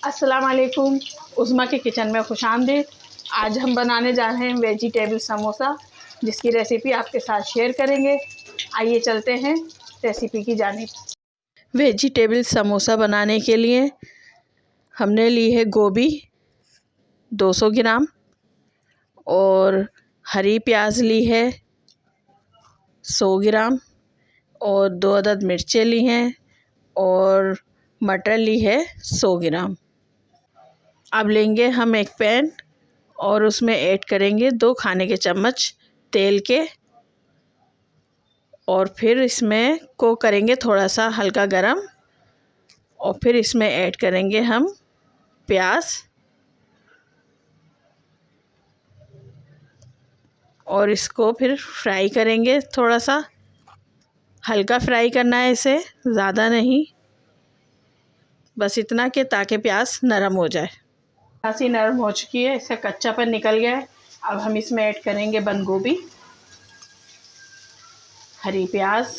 अस्सलाम वालेकुम। उज़्मा के किचन में खुशामदीद। आज हम बनाने जा रहे हैं वेजिटेबल समोसा, जिसकी रेसिपी आपके साथ शेयर करेंगे। आइए चलते हैं रेसिपी की जानिब। वेजिटेबल समोसा बनाने के लिए हमने ली है गोभी 200 ग्राम और हरी प्याज ली है 100 ग्राम और 2 अदद मिर्चें ली हैं और मटर ली है 100 ग्राम। अब लेंगे हम एक पैन और उसमें ऐड करेंगे 2 खाने के चम्मच तेल के और फिर इसमें को करेंगे थोड़ा सा हल्का गरम और फिर इसमें ऐड करेंगे हम प्याज और इसको फिर फ्राई करेंगे। थोड़ा सा हल्का फ्राई करना है इसे, ज़्यादा नहीं, बस इतना कि ताकि प्याज नरम हो जाए। प्याज नरम हो चुकी है, इसका कच्चापन निकल गया है। अब हम इसमें ऐड करेंगे बंद गोभी, हरी प्याज,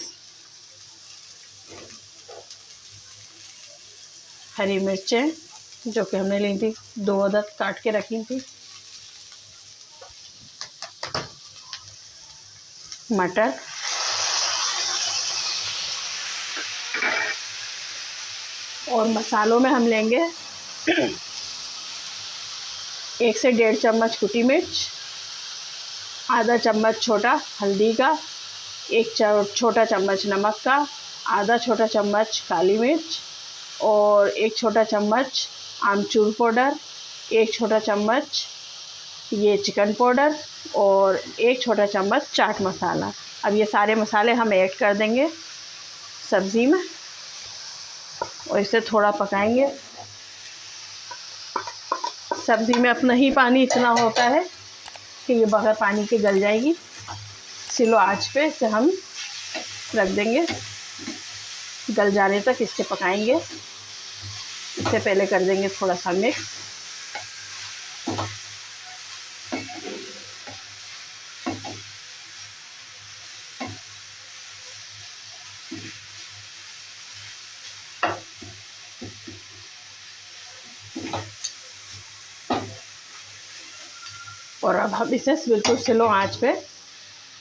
हरी मिर्चें जो कि हमने ली थी 2 अदद काट के रखी थी, मटर, और मसालों में हम लेंगे 1 से 1.5 चम्मच कुटी मिर्च, आधा चम्मच छोटा हल्दी का, 1 छोटा चम्मच नमक का, आधा छोटा चम्मच काली मिर्च और 1 छोटा चम्मच आमचूर पाउडर, 1 छोटा चम्मच ये चिकन पाउडर और 1 छोटा चम्मच चाट मसाला। अब ये सारे मसाले हम ऐड कर देंगे सब्ज़ी में और इसे थोड़ा पकाएंगे। सब्ज़ी में अपना ही पानी इतना होता है कि ये बगैर पानी के गल जाएगी। स्लो आंच पे इसे हम रख देंगे, गल जाने तक इससे पकाएंगे। इससे पहले कर देंगे थोड़ा सा मिक्स। और अब हम इसे बिल्कुल स्लो आंच पे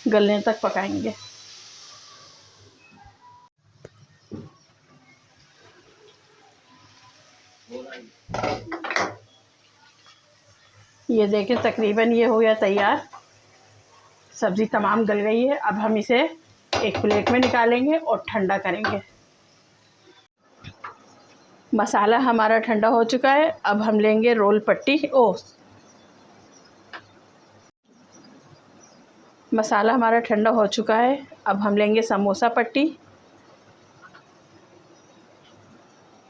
गलने तक पकाएंगे। ये देखें तकरीबन ये हो गया तैयार, सब्ज़ी तमाम गल गई है। अब हम इसे एक प्लेट में निकालेंगे और ठंडा करेंगे। मसाला हमारा ठंडा हो चुका है। अब हम लेंगे रोल पट्टी। मसाला हमारा ठंडा हो चुका है। अब हम लेंगे समोसा पट्टी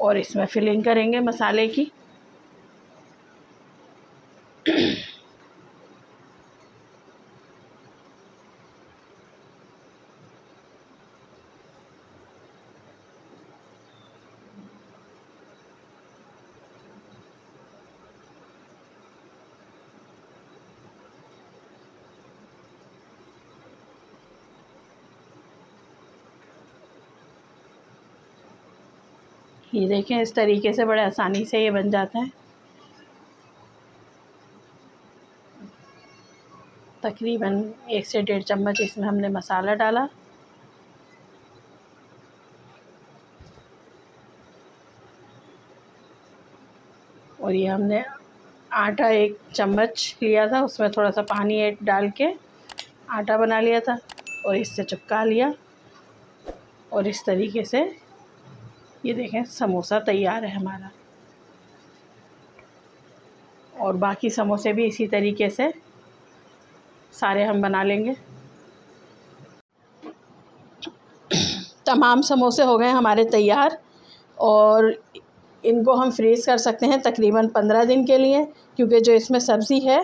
और इसमें फिलिंग करेंगे मसाले की। ये देखें इस तरीके से बड़े आसानी से ये बन जाता है। तकरीबन 1 से 1.5 चम्मच इसमें हमने मसाला डाला और ये हमने आटा 1 चम्मच लिया था, उसमें थोड़ा सा पानी डाल के आटा बना लिया था और इससे चिपका लिया और इस तरीके से ये देखें समोसा तैयार है हमारा। और बाकी समोसे भी इसी तरीके से सारे हम बना लेंगे। तमाम समोसे हो गए हमारे तैयार और इनको हम फ्रीज़ कर सकते हैं तकरीबन 15 दिन के लिए, क्योंकि जो इसमें सब्ज़ी है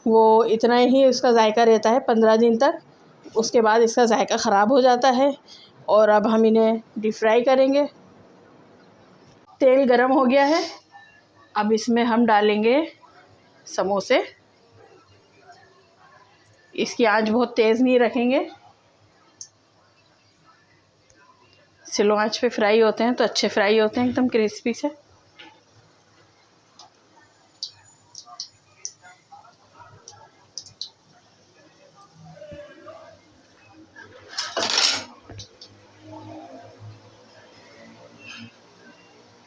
वो इतना ही उसका जायका रहता है 15 दिन तक। उसके बाद इसका जायका ख़राब हो जाता है। और अब हम इन्हें डीप फ्राई करेंगे। तेल गरम हो गया है। अब इसमें हम डालेंगे समोसे। इसकी आंच बहुत तेज़ नहीं रखेंगे, स्लो आंच पे फ्राई होते हैं तो अच्छे फ्राई होते हैं एकदम क्रिस्पी से।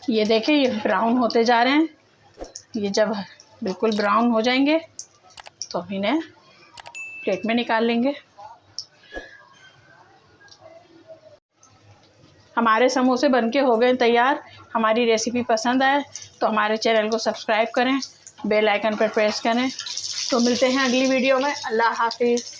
ये देखें, ये ब्राउन होते जा रहे हैं। ये जब बिल्कुल ब्राउन हो जाएंगे तो हम इन्हें प्लेट में निकाल लेंगे। हमारे समोसे बनके हो गए तैयार। हमारी रेसिपी पसंद आए तो हमारे चैनल को सब्सक्राइब करें, बेल आइकन पर प्रेस करें। तो मिलते हैं अगली वीडियो में। अल्लाह हाफिज़।